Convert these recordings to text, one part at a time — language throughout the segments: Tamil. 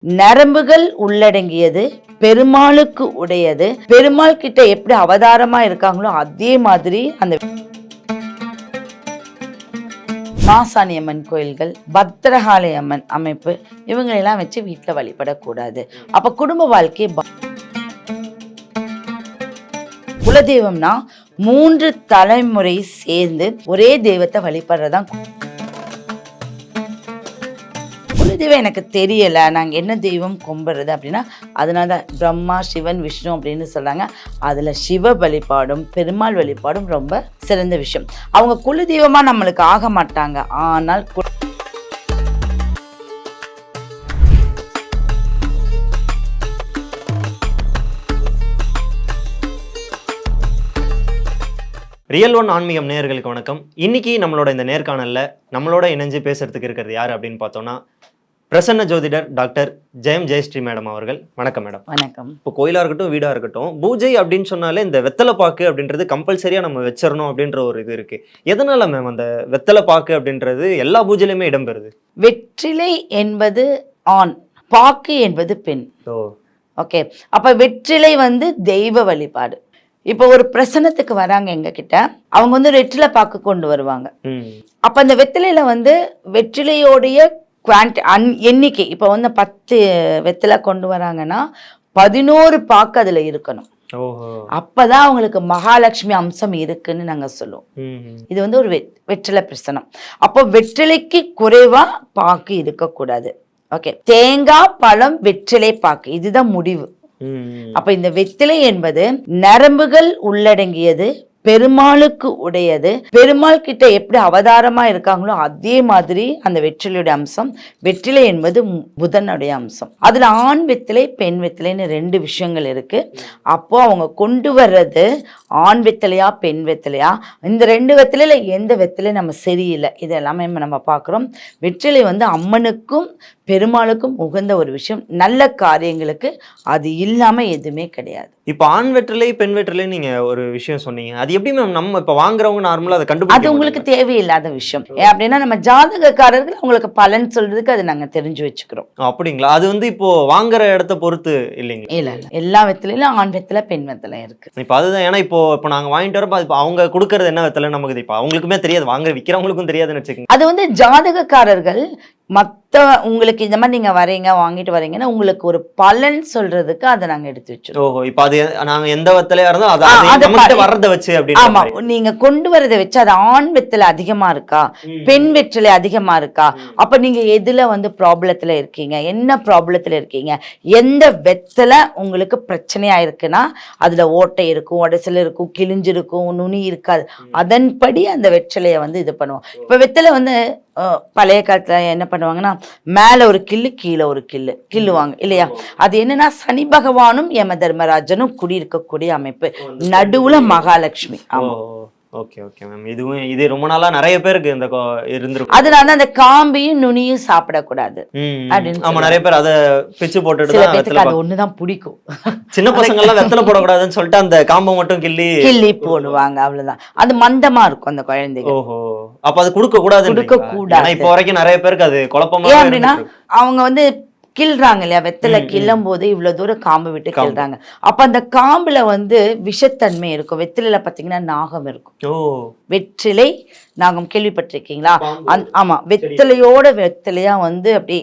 நரம்புகள் உள்ளடங்கியது, பெருமாளுக்கு உடையது. பெருமாள் கிட்ட எப்படி அவதாரமா இருக்காங்களோ அதே மாதிரி அந்த மாசாணி அம்மன் கோயில்கள், பத்ரகாளி அம்மன் அமைப்பு இவங்களெல்லாம் வச்சு வீட்டில் வழிபடக்கூடாது. அப்ப குடும்ப வாழ்க்கை குலதெய்வம்னா 3 தலைமுறை சேர்ந்து ஒரே தெய்வத்தை வழிபடுறதான் குலதெய்வம். எனக்கு தெரியல நாங்கள் என்ன தெய்வம் கும்பிடுறது அப்படின்னா, அதனால தான் பிரம்மா, சிவன், விஷ்ணு அப்படின்னு சொல்றாங்க. அதுல சிவ வழிபாடும் பெருமாள் வழிபாடும் ரொம்ப சிறந்த விஷயம். அவங்க குலதெய்வமா நம்மளுக்கு ஆக மாட்டாங்க, ஆனால் ரியல் ஒன் ஆன்மீகம் நேயர்களுக்கு வணக்கம். இன்னைக்கு நம்மளோட இந்த நேர்காணல்ல நம்மளோட இணைஞ்சு பேசுறதுக்கு இருக்கிறது யாரு அப்படின்னு பார்த்தோம்னா, பிரசன்ன ஜோதிடர் டாக்டர் ஜெயஸ்ரீ மேடம் அவர்கள். வணக்கம் மேடம். வணக்கம். இப்போ கோயிலா இருக்கட்டும், வீடா இருக்கட்டும், பூஜை அப்படின்னு சொன்னாலே இந்த வெத்தலை பாக்கு அப்படின்றது கம்பல்சரியா நம்ம வச்சிடணும் அப்படின்ற ஒரு இது இருக்கு. எதனால மேம் அந்த வெத்தலை பாக்கு அப்படின்றது எல்லா பூஜையிலுமே இடம்பெறுது? வெற்றிலை என்பது ஆண், பாக்கு என்பது பெண். ஓகே, அப்ப வெற்றிலை தெய்வ வழிபாடு. இப்போ ஒரு பிரசனத்துக்கு வராங்க எங்க கிட்ட, அவங்க வெற்றிலை பாக்கு கொண்டு வருவாங்க. அப்ப அந்த வெற்றிலையில வெற்றிலையோடைய எண்ணிக்கை இப்போ 10 வெத்தலை கொண்டு வராங்கன்னா 11 பாக்கு அதுல இருக்கணும். அப்பதான் அவங்களுக்கு மகாலட்சுமி அம்சம் இருக்குன்னு நாங்க சொல்லுவோம். இது ஒரு வெற்றிலை பிரசனம். அப்போ வெற்றிலைக்கு குறைவா பாக்கு இருக்கக்கூடாது. ஓகே, தேங்காய், பழம், வெற்றிலை, பாக்கு, இதுதான் முடிவு. அப்ப இந்த வெற்றிலை என்பது நரம்புகள் உள்ளடங்கியது, பெருமாளுக்கு உடையது. பெருமாள் கிட்ட எப்படி அவதாரமா இருக்காங்களோ அதே மாதிரி அந்த வெற்றிலையுடைய அம்சம். வெற்றிலை என்பது புதனுடைய அம்சம். அதுல ஆண் வெற்றிலை, பெண் வெற்றிலைன்னு 2 விஷயங்கள் இருக்கு. அப்போ அவங்க கொண்டு வர்றது ஆண் வெற்றிலையா பெண் வெற்றிலையா, இந்த 2 வெற்றிலையில எந்த வெற்றிலை நம்ம சரியில்லை, இது எல்லாமே நம்ம பார்க்குறோம். வெற்றிலை அம்மனுக்கும் பெருமாளுக்கும் உகந்த ஒரு விஷயம். நல்ல காரியங்களுக்கு அது இல்லாம எதுவுமே கிடையாது. இப்ப ஆண் வெற்றிலை, பெண் வெற்றிலை நீங்க ஒரு விஷயம் சொன்னீங்க. அது எப்படி மேம் நம்ம இப்ப வாங்குறவங்க நார்மலா அதை கண்டுபிடிக்க? அது உங்களுக்கு தேவையில்லாத விஷயம். அப்படின்னா நம்ம ஜாதகக்காரர்கள் அவங்களுக்கு பலன் சொல்றதுக்கு அதை நாங்க தெரிஞ்சு வச்சுக்கிறோம். அப்படிங்களா? அது இப்போ வாங்குற இடத்த பொறுத்து இல்லைங்க? இல்ல, எல்லா வெத்திலையும் ஆண் வெத்திலை, பெண் வெத்திலை இருக்கு. இப்ப அதுதான், ஏன்னா இப்போ நாங்க வாங்கிட்டு வரப்ப இப்போ அவங்க கொடுக்கறது என்ன வெத்தலை நமக்கு இப்ப அவங்களுக்குமே தெரியாது, வாங்க விற்கிறவங்களுக்கும் தெரியாதுன்னு வச்சுக்கோங்க. அது ஜாதகக்காரர்கள் உங்களுக்கு இந்த மாதிரி நீங்க வரீங்க, வாங்கிட்டு வரீங்கன்னா உங்களுக்கு ஒரு பலன் சொல்றதுக்கு அதை நாங்க எடுத்து வச்சிருக்கோம். ஓஹோ, இப்ப அது நாங்க எந்த வெத்தலையா இருந்தாலும் அதை வர்றத வச்சு அப்படி. ஆமா, நீங்க கொண்டு வரதை வச்சு அது ஆண் வெத்தலை அதிகமா இருக்கா, பெண் வெற்றிலை அதிகமா இருக்கா, அப்ப நீங்க எதுல ப்ராப்ளத்துல இருக்கீங்க, என்ன ப்ராப்ளத்துல இருக்கீங்க, எந்த வெத்தலை உங்களுக்கு பிரச்சனையா இருக்குன்னா அதுல ஓட்டை இருக்கும், உடசல் இருக்கும், கிழிஞ்சிருக்கும், நுனி இருக்காது, அதன்படி அந்த வெற்றிலைய இது பண்ணுவோம். இப்ப வெத்தலை பழைய காலத்துல என்ன பண்ணுவாங்கன்னா, மேல ஒரு கிள்ளு, கீழே ஒரு கிள்ளுவாங்க இல்லையா? அது என்னன்னா சனி பகவானும் யம தர்மராஜனும் குடியிருக்கக்கூடிய அமைப்பு, நடுவுல மகாலட்சுமி. ஆமா, ஓகே ஓகே மேம். இது ரொம்ப நாளா நிறைய பேருக்கு இந்த இருந்திருக்கும். அதனால அந்த காம்பையும் நுனியும் சாப்பிடக்கூடாது அப்படின்னு. ஆமா, நிறைய பேர் அதை பிச்சு போட்டுட்டு அது ஒண்ணுதான் பிடிக்கும். சின்ன பசங்க எல்லாம் வெத்தலை போடக்கூடாதுன்னு சொல்லிட்டு அந்த காம்பை மட்டும் கிள்ளி போடுவாங்க, அவ்வளவுதான். அது மந்தமா இருக்கும் அந்த குழந்தைங்க. ஓஹோ, அப்ப அது கொடுக்க கூடாது. இப்போ வரைக்கும் நிறைய பேருக்கு அது குழப்பமா. அப்படின்னா அவங்க கிள்றாங்க இல்லையா, வெத்தலை கிள்ளும் போது இவ்வளவு தூரம் காம்பு விட்டு கிள்றாங்க. அப்ப அந்த காம்புல விஷத்தன்மை இருக்கும். வெற்றிலையில பாத்தீங்கன்னா நாகம் இருக்கும். வெற்றிலை நாகம் கேள்விப்பட்டிருக்கீங்களா? ஆமா, வெத்தலையா அப்படி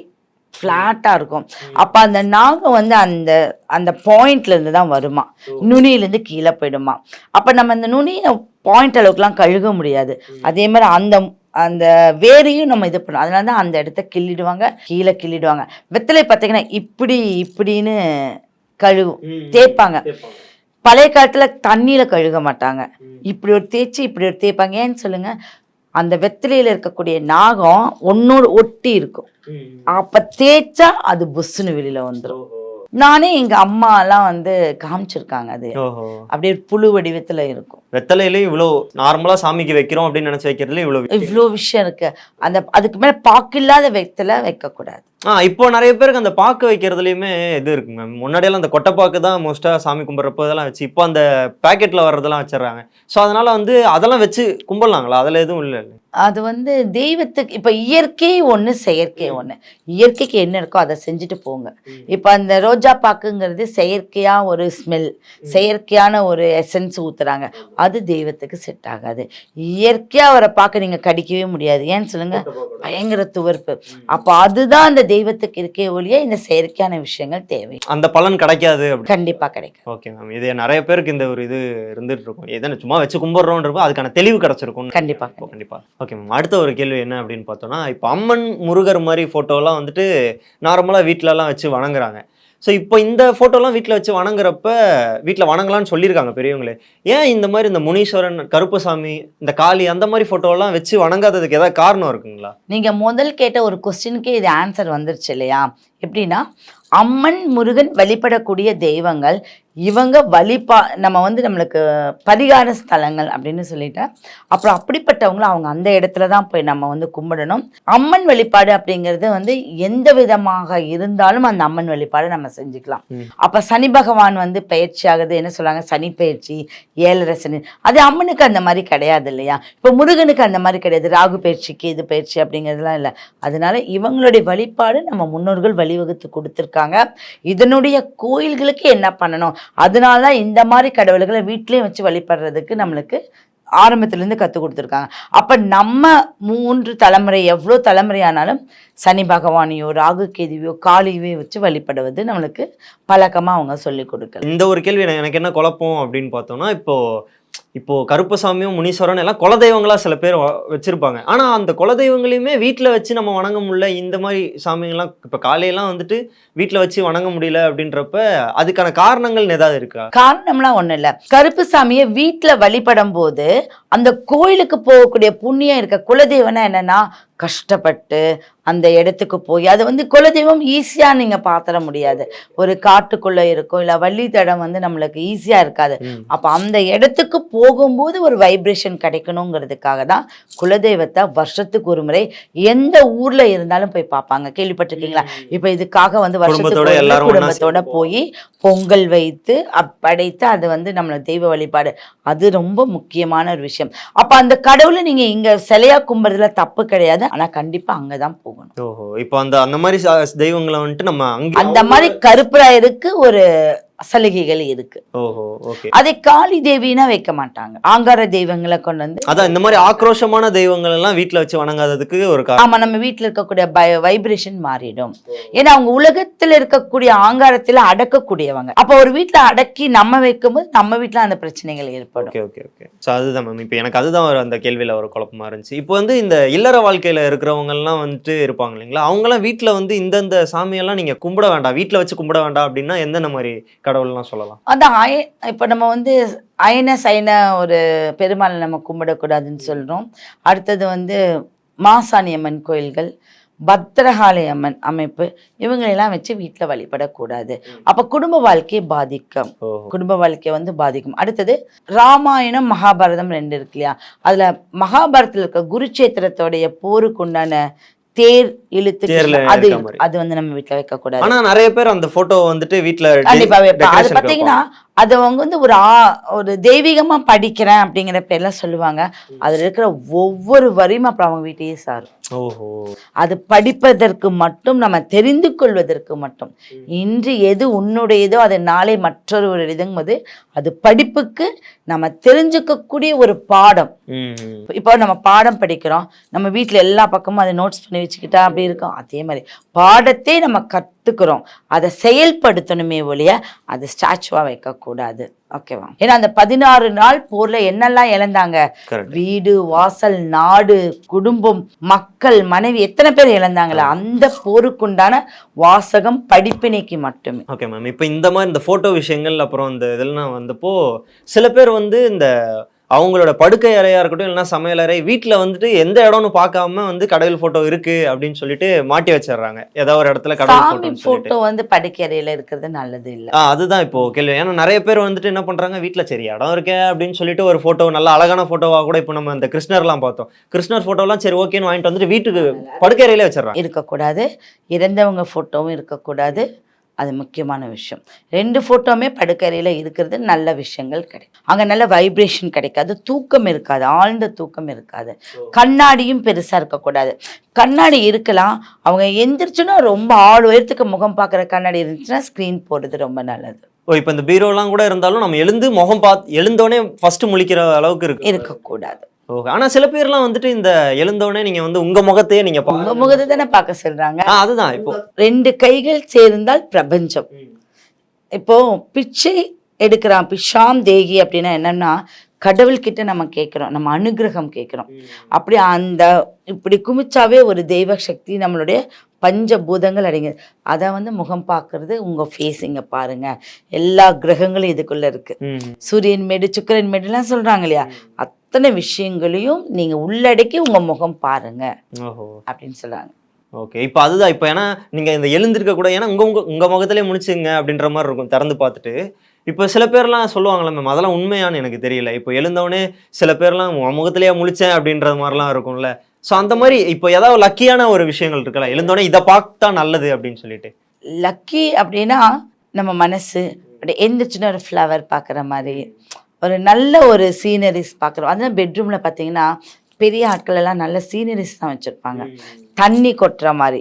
பிளாட்டா இருக்கும். அப்ப அந்த நாகம் அந்த அந்த பாயிண்ட்ல இருந்து தான் வருமா, நுனியில இருந்து கீழே போயிடுமா. அப்ப நம்ம அந்த நுனிய பாயிண்ட் அளவுக்குலாம் கழுக முடியாது. அதே மாதிரி அந்த வேரையும் நம்ம இது பண்ணுவோம். அதனால தான் அந்த இடத்த கீழே கிள்ளிடுவாங்க. வெத்தலை பார்த்தீங்கன்னா இப்படின்னு தேய்ப்பாங்க. பழைய காலத்துல தண்ணியில கழுக மாட்டாங்க, இப்படி ஒரு தேய்ச்சி இப்படி ஒரு தேய்ப்பாங்க. ஏன்னு சொல்லுங்க, அந்த வெத்தலையில இருக்கக்கூடிய நாகம் ஒன்னோடு ஒட்டி இருக்கும். அப்ப தேய்ச்சா அது புஷ்ஷுன்னு வெளியில வந்துடும். நானே எங்க அம்மா எல்லாம் காமிச்சிருக்காங்க. அது அப்படியே புழு வடிவத்துல இருக்கும். வெத்தலையில இவ்வளவு நார்மலா சாமிக்கு வைக்கிறோம் அப்படின்னு நினைச்சு வைக்கிறதுல இவ்வளவு விஷயம் இருக்கு. அதுக்கு மேல பாக்கு இல்லாத வெத்தலை வைக்க கூடாது. இப்போ நிறைய பேருக்கு அந்த பாக்கு வைக்கிறதுலயுமே இது இருக்கு மேம். முன்னாடியெல்லாம் அந்த கொட்டைப்பாக்கு தான் மோஸ்டா சாமி கும்பிட்றப்போ இதெல்லாம் வச்சு, இப்போ அந்த பேக்கெட்ல வர்றதெல்லாம் வச்சிடறாங்க. ஸோ அதனால அதெல்லாம் வச்சு கும்பிடலாங்களா? அதுல எதுவும் இல்லை? அது வந்து தெய்வத்துக்கு இப்ப இயற்கை ஒண்ணு, செயற்கை ஒண்ணு. இயற்கைக்கு என்ன இருக்கோ அதை செஞ்சுட்டு போங்க. இப்ப அந்த ரோஜா பாக்குங்கிறது செயற்கையா ஒரு ஸ்மெல், செயற்கையான ஒரு எசன்ஸ் ஊத்துறாங்க. அது தெய்வத்துக்கு செட் ஆகாது. இயற்கையா வர பாக்க நீங்க கடிக்கவே முடியாது. ஏன்னு சொல்லுங்க, பயங்கர துவர்ப்பு. அப்ப அதுதான் அந்த தெய்வத்துக்கு இருக்கே ஒழிய இந்த செயற்கையான விஷயங்கள் தேவை. அந்த பலன் கிடைக்காது அப்படி. கண்டிப்பா கிடைக்கும். Okay ma'am. இது நிறைய பேருக்கு இந்த ஒரு இது இருந்துட்டு இருக்கும். எதனா சும்மா வச்சு கும்பிடுறோன்றப்போ அதுக்கான தெளிவு கிடைச்சிருக்கும். கண்டிப்பா. கண்டிப்பா. Okay ma'am. அடுத்த ஒரு கேள்வி என்ன அப்படின்னு பார்த்தோம்னா, இப்போ அம்மன், முருகர் மாதிரி ஃபோட்டோலாம் வந்துட்டு நார்மலாக வீட்டிலலாம் வச்சு வணங்குறாங்க. ஸோ இப்போ இந்த ஃபோட்டோலாம் வீட்டில் வச்சு வணங்குறப்ப வீட்டில் வணங்கலாம்னு சொல்லியிருக்காங்க பெரியவங்களே. ஏன் இந்த மாதிரி இந்த முனீஸ்வரன், கருப்பசாமி, இந்த காளி அந்த மாதிரி ஃபோட்டோலாம் வச்சு வணங்காததுக்கு ஏதாவது காரணம் இருக்குங்களா? நீங்க முதல் கேட்ட ஒரு கொஸ்டினுக்கே இது ஆன்சர் வந்துருச்சு இல்லையா? எப்படின்னா, அம்மன், முருகன் வழிபடக்கூடிய தெய்வங்கள், இவங்க நம்ம வந்து நம்மளுக்கு பரிகார ஸ்தலங்கள் அப்படின்னு சொல்லிட்டேன். அப்புறம் அப்படிப்பட்டவங்கள அவங்க அந்த இடத்துல தான் போய் நம்ம வந்து கும்பிடணும். அம்மன் வழிபாடு அப்படிங்கிறது வந்து எந்த விதமாக இருந்தாலும் அந்த அம்மன் வழிபாடு நம்ம செஞ்சுக்கலாம். அப்ப சனி பகவான் வந்து பயிற்சி ஆகுது, என்ன சொல்றாங்க, சனி பயிற்சி, 7.5 சனி. அது அம்மனுக்கு அந்த மாதிரி கிடையாது இல்லையா? இப்ப முருகனுக்கு அந்த மாதிரி கிடையாது, ராகு பயிற்சிக்கு இது பயிற்சி அப்படிங்கிறதுலாம் இல்லை. அதனால இவங்களுடைய வழிபாடு நம்ம முன்னோர்கள் வழிவகுத்து கொடுத்துருக்காங்க. இதனுடைய கோயில்களுக்கு என்ன பண்ணணும், அதனாலதான் இந்த மாதிரி கடவுள்களை வீட்டிலேயே வச்சு வழிபடுறதுக்கு நம்மளுக்கு ஆரம்பத்திலேருந்து கற்றுக் கொடுத்துருக்காங்க. அப்ப நம்ம 3 தலைமுறை, எவ்வளோ தலைமுறை ஆனாலும் சனி பகவானையோ, ராகு கேதுவையோ, காளியோ வச்சு வழிபடுவது நம்மளுக்கு பழக்கமா அவங்க சொல்லி கொடுக்கல. இந்த ஒரு கேள்வி எனக்கு என்ன குழப்பம் அப்படின்னு பார்த்தோம்னா, இப்போ கருப்பசாமியும் முனீஸ்வரன் எல்லாம் குலதெய்வங்களா சில பேர் வச்சிருப்பாங்க. ஆனா அந்த குலதெய்வங்களையுமே வீட்டில் வச்சு நம்ம வணங்க முடியல. இந்த மாதிரி சாமிங்கெல்லாம் இப்போ காலையெல்லாம் வந்துட்டு வீட்டில் வச்சு வணங்க முடியல அப்படின்றப்ப அதுக்கான காரணங்கள் ஏதாவது இருக்கா? காரணம்லாம் ஒண்ணும் இல்லை. கருப்பு சாமியை வீட்டில் வழிபடும் போது அந்த கோயிலுக்கு போகக்கூடிய புண்ணியம் இருக்க, குலதெய்வம்னா என்னன்னா கஷ்டப்பட்டு அந்த இடத்துக்கு போய், அது வந்து குலதெய்வம் ஈஸியா நீங்க பாத்திர முடியாது. ஒரு காட்டுக்குள்ள இருக்கும், இல்ல வள்ளித்தடம் வந்து நம்மளுக்கு ஈஸியா இருக்காது. அப்ப அந்த இடத்துக்கு போகும்போது ஒரு வைப்ரேஷன் கிடைக்கணுங்கிறதுக்காக தான் குலதெய்வத்தை வருஷத்துக்கு ஒரு முறை எந்த ஊர்ல இருந்தாலும் போய் பார்ப்பாங்க. கேள்விப்பட்டிருக்கீங்களா? இப்ப இதுக்காக வந்து வருஷத்துக்கு குடும்பத்தோட போய் பொங்கல் வைத்து படைத்து அது வந்து நம்மளோட தெய்வ வழிபாடு, அது ரொம்ப முக்கியமான ஒரு விஷயம். அப்ப அந்த கடவுளை நீங்க இங்க சிலையா கும்புறதுல தப்பு கிடையாது. ஆனா கண்டிப்பா அங்கதான் போகணும். ஓஹோ. இப்போ அந்த மாதிரி தெய்வங்களை வந்துட்டு நம்ம அந்த மாதிரி கருப்பராயருக்கு ஒரு சலுகைகள் இருக்கு. ஓஹோ. ஓகே. அதை காளி தேவினா வைக்க மாட்டாங்க, ஆங்கார தெய்வங்களை கொண்டு வந்து. அதான் இந்த மாதிரி ஆக்ரோஷமான தெய்வங்கள் எல்லாம் வீட்டுல வச்சு வணங்காததுக்கு ஒரு காரணம். ஆமா, நம்ம வீட்டுல இருக்கக்கூடிய வைப்ரேஷன் மாறிடும். ஏன்னா அவங்க உலகத்துல இருக்கக்கூடிய ஆங்காரத்துல அடக்கக்கூடியவங்க. அப்ப ஒரு வீட்டுல அடக்கி நம்ம வைக்கும்போது நம்ம வீட்டுல அந்த பிரச்சனைகள் ஏற்படும். Okay okay okay. ஸோ அதுதான் மேம். இப்போ எனக்கு அதுதான் அந்த கேள்வியில ஒரு குழப்பமா இருந்துச்சு. இப்போ வந்து இந்த இல்லற வாழ்க்கையில இருக்கிறவங்க எல்லாம் வந்துட்டு இருப்பாங்க இல்லைங்களா, அவங்க எல்லாம் வீட்டுல வந்து இந்தந்த சாமியெல்லாம் நீங்க கும்பிட வேண்டாம், வீட்டுல வச்சு கும்பிட வேண்டாம் அப்படின்னா எந்தெந்த மாதிரி கடவுள்லாம் சொல்லலாம்? அதான் இப்ப நம்ம வந்து அயன சைன ஒரு பெருமாளை நம்ம கும்பிடக்கூடாதுன்னு சொல்றோம். அடுத்தது வந்து மாசாணி அம்மன் கோயில்கள், பத்திரகாளி அம்மன் அமைப்பு, இவங்களெல்லாம் வச்சு வீட்டில் வழிபடக்கூடாது. அப்ப குடும்ப வாழ்க்கையை பாதிக்கும், குடும்ப வாழ்க்கையை வந்து பாதிக்கும். அடுத்தது ராமாயணம், மகாபாரதம் 2 இருக்கு இல்லையா? அதுல மகாபாரதத்துல இருக்க குருச்சேத்திரத்தோடைய போருக்கு உண்டான தேர் இழுத்து அது வந்து நம்ம வீட்டுல வைக்க கூடாது. ஆனா நிறைய பேர் அந்த போட்டோ வந்துட்டு வீட்டுல கண்டிப்பா வைப்பாங்க. அது பாத்தீங்கன்னா அது அவங்க வந்து ஒரு தெய்வீகமா படிக்கிறேன் அப்படிங்கிற பேர்ல சொல்லுவாங்க. அதுல இருக்கிற ஒவ்வொரு வரியும் அப்புறம் அவங்க வீட்டையே சாரும். அது படிப்பதற்கு மட்டும், நம்ம தெரிந்து கொள்வதற்கு மட்டும். இன்று எது உன்னுடையதோ அது நாளை மற்றொரு இதுங்கும்போது அது படிப்புக்கு நம்ம தெரிஞ்சுக்கக்கூடிய ஒரு பாடம். இப்போ நம்ம பாடம் படிக்கிறோம், நம்ம வீட்டுல எல்லா பக்கமும் அதை நோட்ஸ் பண்ணி வச்சுக்கிட்டா அப்படி இருக்கும். அதே மாதிரி பாடத்தை நம்ம கத்துக்கிறோம், அதை செயல்படுத்தணுமே ஒழிய அது ஸ்டாச்சுவா வைக்க கூடாது. ஓகேவா? ஏன்னா அந்த 16 நாள் போர்ல என்னெல்லாம் இழந்தாங்க, வீடு வாசல் நாடு குடும்பம் மக்கள் மனைவி எத்தனை பேர் இழந்தாங்களா, அந்த போருக்குண்டான வாசகம் படிப்பினைக்கு மட்டுமே. Okay ma'am. இப்போ இந்த மாதிரி இந்த போட்டோ விஷயங்கள் அப்புறம் இந்த இதெல்லாம் வந்தப்போ சில பேர் வந்து இந்த அவங்களோட படுக்கை அறையா இருக்கட்டும், இல்லைன்னா சமையல் அறை, வீட்டுல வந்துட்டு எந்த இடம்னு பார்க்காம வந்து கடவுள் போட்டோ இருக்கு அப்படின்னு சொல்லிட்டு மாட்டி வச்சிடறாங்க. ஏதாவது ஒரு இடத்துல கடவுள் போட்டோ வந்து படுக்கை அறையில இருக்கிறது நல்லது இல்ல. அதுதான் இப்போ கேள்வி. ஏன்னா நிறைய பேர் வந்துட்டு என்ன பண்றாங்க, வீட்டுல சரி இடம் இருக்கே அப்படின்னு சொல்லிட்டு ஒரு போட்டோ, நல்ல அழகான போட்டோவா கூட இப்போ நம்ம இந்த கிருஷ்ணர்லாம் பார்த்தோம், கிருஷ்ணர் போட்டோலாம் சரி ஓகேன்னு வாங்கிட்டு வந்துட்டு வீட்டுக்கு படுக்கை அறையில வச்சிடறாங்க. இருக்கக்கூடாது. இறந்தவங்க போட்டோவும் இருக்கக்கூடாது. அது முக்கியமான விஷயம். 2 ஃபோட்டோவுமே படுக்கறையில் இருக்கிறது நல்ல விஷயங்கள் கிடைக்கும். அங்கே நல்ல வைப்ரேஷன் கிடைக்காது, தூக்கம் இருக்காது, ஆழ்ந்த தூக்கம் இருக்காது. கண்ணாடியும் பெருசாக இருக்கக்கூடாது. கண்ணாடி இருக்கலாம், அவங்க எந்திரிச்சுன்னா ரொம்ப ஆள் உயரத்துக்கு முகம் பார்க்குற கண்ணாடி இருந்துச்சுன்னா ஸ்க்ரீன் போடுறது ரொம்ப நல்லது. இப்போ இந்த பீரோலாம் கூட இருந்தாலும் நம்ம எழுந்து முகம் பார்த்து எழுந்தோடனே ஃபர்ஸ்ட் முழிக்கிற அளவுக்கு இருக்கக்கூடாது. ஓகே. ஆனா சில பேர்லாம் வந்துட்டு இந்த எழுந்தோடனே நீங்க வந்து உங்க முகத்தையே நீங்க உங்க முகத்தை தானே பார்க்க சொல்றாங்க. அதுதான் இப்போ 2 கைகள் சேர்ந்தால் பிரபஞ்சம். இப்போ பிச்சை எடுக்கிறான், பிஷாம் தேகி அப்படின்னா என்னன்னா கடவுள்கிட்ட நம்ம கேட்குறோம், நம்ம அனுகிரகம் கேட்குறோம். அப்படி அந்த இப்படி குமிச்சாவே ஒரு தெய்வ சக்தி நம்மளுடைய பஞ்சபூதங்கள் அடங்குது. அதை வந்து முகம் பார்க்கறது உங்க ஃபேஸ் இங்க பாருங்க, எல்லா கிரகங்களும் இதுக்குள்ள இருக்கு. சூரியன் மேடு சுக்கிரன் மேடுலாம் சொல்றாங்க இல்லையா, அத்தனை விஷயங்களையும் நீங்க உள்ளடக்கி உங்க முகம் பாருங்க அப்படின்னு சொல்றாங்க. ஓகே. இப்போ அதுதான், இப்போ ஏன்னா நீங்க இந்த எழுந்திருக்க கூட ஏன்னா உங்க முகத்திலே முடிச்சுங்க அப்படின்ற மாதிரி இருக்கும் திறந்து பார்த்துட்டு. இப்போ சில பேர்லாம் சொல்லுவாங்களே மேம், அதெல்லாம் உண்மையானு எனக்கு தெரியல. இப்போ எழுந்தவொடனே சில பேர்லாம் முகத்திலேயே முழிச்சேன் அப்படின்ற மாதிரிலாம் இருக்கும்ல. ஸோ அந்த மாதிரி இப்போ ஏதாவது லக்கியான ஒரு விஷயங்கள் இருக்கலாம், எழுந்தோடனே இதை பார்த்தா நல்லது அப்படின்னு சொல்லிட்டு. லக்கி அப்படின்னா நம்ம மனசு அப்படி எந்திரிச்சுன்னு ஒரு ஃப்ளவர் பார்க்குற மாதிரி, ஒரு நல்ல ஒரு சீனரிஸ் பார்க்குறோம். அதனால் பெட்ரூமில் பார்த்தீங்கன்னா பெரிய ஆட்கள் எல்லாம் நல்ல சீனரிஸ் தான் வச்சுருப்பாங்க. தண்ணி கொட்டுற மாதிரி,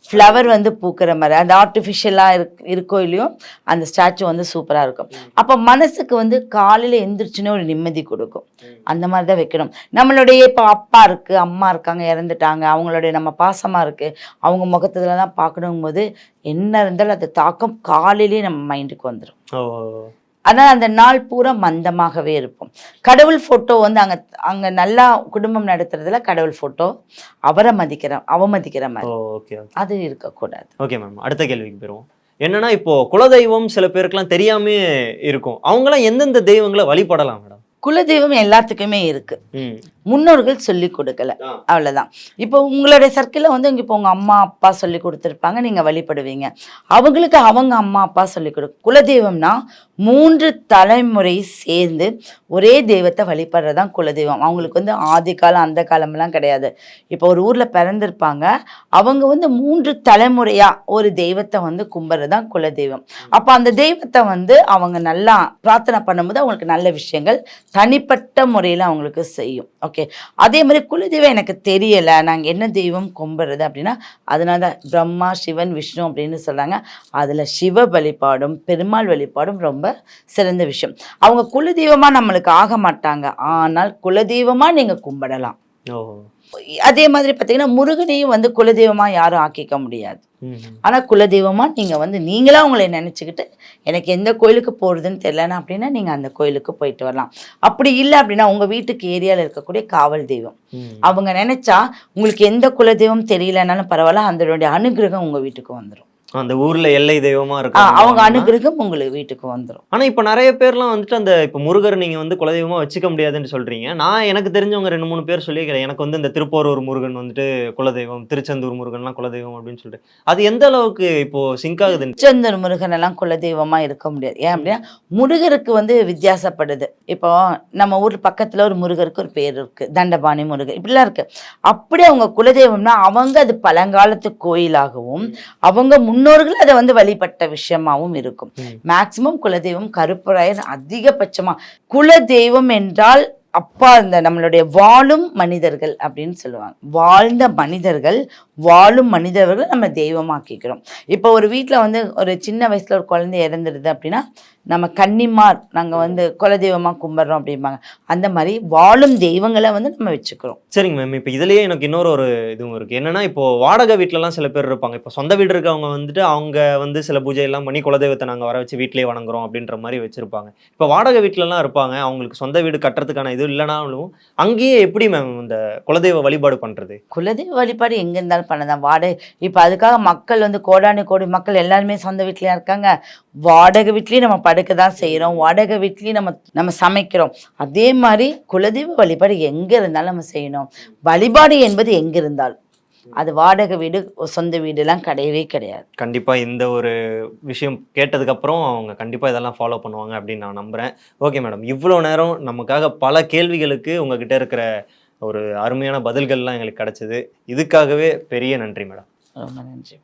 ஃப்ளவர் வந்து பூக்கிற மாதிரி, அந்த ஆர்டிஃபிஷியலாக இருக்கோ இல்லையோ அந்த ஸ்டாச்சு வந்து சூப்பராக இருக்கும். அப்போ மனசுக்கு வந்து காலையில் எந்திரிச்சுன்னு ஒரு நிம்மதி கொடுக்கும். அந்த மாதிரி தான் வைக்கணும். நம்மளுடைய இப்போ அப்பா இருக்குது, அம்மா இருக்காங்க, இறந்துட்டாங்க, அவங்களுடைய நம்ம பாசமாக இருக்குது, அவங்க முகத்துல தான் பார்க்கணும் போது என்ன இருந்தாலும் அது தாக்கம் காலையிலேயே நம்ம மைண்டுக்கு வந்துடும். ஆனால் அந்த நாள் பூரா மந்தமாகவே இருப்போம். கடவுள் ஃபோட்டோ வந்து அங்கே நல்லா குடும்பம் நடத்துறதுல கடவுள் ஃபோட்டோ அவமதிக்கிற மாதிரி அது இருக்கக்கூடாது. ஓகே மேம், அடுத்த கேள்விக்கு போயிடுவோம். என்னன்னா இப்போ குலதெய்வம் சில பேருக்குலாம் தெரியாமே இருக்கும், அவங்களாம் எந்தெந்த தெய்வங்களை வழிபடலாம் மேடம்? குலதெய்வம் எல்லாத்துக்குமே இருக்கு, முன்னோர்கள் சொல்லி கொடுக்கல, அவ்வளவுதான். இப்போ உங்களுடைய சர்க்கிளில் வந்து இப்போ உங்க அம்மா அப்பா சொல்லி கொடுத்துருப்பாங்க, நீங்க வழிபடுவீங்க. அவங்களுக்கு அவங்க அம்மா அப்பா சொல்லி குலதெய்வம்னா 3 தலைமுறை சேர்ந்து ஒரே தெய்வத்தை வழிபடுறதான் குலதெய்வம். அவங்களுக்கு வந்து ஆதி காலம் அந்த காலம்லாம் கிடையாது. இப்போ ஒரு ஊர்ல பிறந்திருப்பாங்க, அவங்க வந்து 3 தலைமுறையா ஒரு தெய்வத்தை வந்து கும்பிட்றதான் குலதெய்வம். அப்போ அந்த தெய்வத்தை வந்து அவங்க நல்லா பிரார்த்தனை பண்ணும்போது அவங்களுக்கு நல்ல விஷயங்கள் தனிப்பட்ட முறையில் அவங்களுக்கு செய்யும். ஓகே. அதே மாதிரி குலதெய்வம் எனக்கு தெரியலை, நாங்கள் என்ன தெய்வம் கும்பிட்றது அப்படின்னா, அதனால தான் பிரம்மா சிவன் விஷ்ணு அப்படின்னு சொல்கிறாங்க. அதில் சிவ வழிபாடும் பெருமாள் வழிபாடும் ரொம்ப சிறந்த விஷயம். அவங்க குலதெய்வமாக நம்மளுக்கு ஆக மாட்டாங்க, ஆனால் குலதெய்வமாக நீங்கள் கும்பிடலாம். அதே மாதிரி பார்த்தீங்கன்னா முருகனையும் வந்து குலதெய்வமாக யாரும் ஆக்கிக்க முடியாது. ஆனால் குலதெய்வமாக நீங்கள் வந்து நீங்களா உங்களை நினச்சிக்கிட்டு எனக்கு எந்த கோயிலுக்கு போகிறதுன்னு தெரியலன்னா அப்படின்னா நீங்கள் அந்த கோயிலுக்கு போயிட்டு வரலாம். அப்படி இல்லை அப்படின்னா உங்கள் வீட்டுக்கு ஏரியாவில் இருக்கக்கூடிய காவல் தெய்வம், அவங்க நினச்சா உங்களுக்கு எந்த குலதெய்வம் தெரியலனாலும் பரவாயில்ல, அதனுடைய அனுகிரகம் உங்கள் வீட்டுக்கு வந்துடும். அந்த ஊர்ல எல்லை தெய்வமா இருக்கு, அவங்க அனுகிரகம் உங்களுக்கு வீட்டுக்கு வந்துடும். ஆனா இப்ப நிறைய பேர்லாம் வந்துட்டு அந்த இப்ப முருகர் நீங்க வந்து குலதெய்வமா வச்சுக்க முடியாதுன்னு சொல்றீங்க. நான் எனக்கு தெரிஞ்சவங்க 2-3 பேர் சொல்லியிருக்கிறேன், எனக்கு வந்து இந்த திருப்போரூர் முருகன் வந்துட்டு குலதெய்வம், திருச்செந்தூர் முருகன்லாம் குலதெய்வம் அப்படின்னு சொல்லிட்டு. அது எந்த அளவுக்கு இப்போ சிங்க் ஆகுது? திருச்செந்தூர் முருகன் எல்லாம் குலதெய்வமா இருக்க முடியாது. ஏன் அப்படின்னா முருகருக்கு வந்து வித்தியாசப்படுது. இப்போ நம்ம ஊர் பக்கத்துல ஒரு முருகருக்கு ஒரு பேர் இருக்கு, தண்டபாணி முருகர், இப்படிலாம் இருக்கு. அப்படி அவங்க குலதெய்வம்னா அவங்க அது பழங்காலத்து கோயிலாகவும் அவங்க முன்னோர்கள் அதை வந்து வழிபட்ட விஷயமாவும் இருக்கும். மேக்சிமம் குலதெய்வம் கருப்பராயர் அதிகபட்சமா. குலதெய்வம் என்றால் அப்பா இந்த நம்மளுடைய வாழும் மனிதர்கள் அப்படின்னு சொல்லுவாங்க. வாழ்ந்த மனிதர்கள், வாழும் மனிதர்கள் நம்ம தெய்வமாக்கிக்கிறோம். இப்போ ஒரு வீட்டில் வந்து ஒரு சின்ன வயசுல ஒரு குழந்தை இறந்துடுது அப்படின்னா நம்ம கன்னிமார் நாங்கள் வந்து குலதெய்வமாக கும்பிட்றோம் அப்படிம்பாங்க. அந்த மாதிரி வாழும் தெய்வங்களை வந்து நம்ம வச்சுக்கிறோம். சரிங்க மேம். இப்போ இதுலேயே எனக்கு இன்னொரு ஒரு இதுவும் இருக்குது. என்னன்னா இப்போ வாடகை வீட்டிலலாம் சில பேர் இருப்பாங்க. இப்போ சொந்த வீடு இருக்கவங்க வந்துட்டு அவங்க வந்து சில பூஜை எல்லாம் பண்ணி குலதெய்வத்தை நாங்கள் வர வச்சு வீட்டிலேயே வணங்குறோம் அப்படின்ற மாதிரி வச்சுருப்பாங்க. இப்போ வாடகை வீட்டிலலாம் இருப்பாங்க, அவங்களுக்கு சொந்த வீடு கட்டுறதுக்கான இது இல்லைனாலும் அங்கேயே எப்படி மேம் இந்த குலதெய்வ வழிபாடு பண்ணுறது? குலதெய்வ வழிபாடு எங்கே இருந்தாலும் பண்ணதான். வாடகை இப்போ அதுக்காக மக்கள் வந்து கோடானு கோடி மக்கள் எல்லாருமே சொந்த வீட்லேயே இருக்காங்க, வாடகை வீட்லேயும் நம்ம படுக்க தான் செய்கிறோம், வாடகை வீட்லேயும் நம்ம சமைக்கிறோம். அதே மாதிரி குலதெய்வ வழிபாடு எங்கே இருந்தாலும் நம்ம செய்யணும். வழிபாடு என்பது எங்கே இருந்தாலும், அது வாடகை வீடு சொந்த வீடுலாம் கிடையவே கிடையாது. கண்டிப்பாக இந்த ஒரு விஷயம் கேட்டதுக்கப்புறம் அவங்க கண்டிப்பாக இதெல்லாம் ஃபாலோ பண்ணுவாங்க அப்படின்னு நான் நம்புகிறேன். ஓகே மேடம், இவ்வளோ நேரம் நமக்காக பல கேள்விகளுக்கு உங்ககிட்ட இருக்கிற ஒரு அருமையான பதில்கள்லாம் எங்களுக்கு கிடைச்சது. இதுக்காகவே பெரிய நன்றி மேடம். ரொம்ப நன்றி.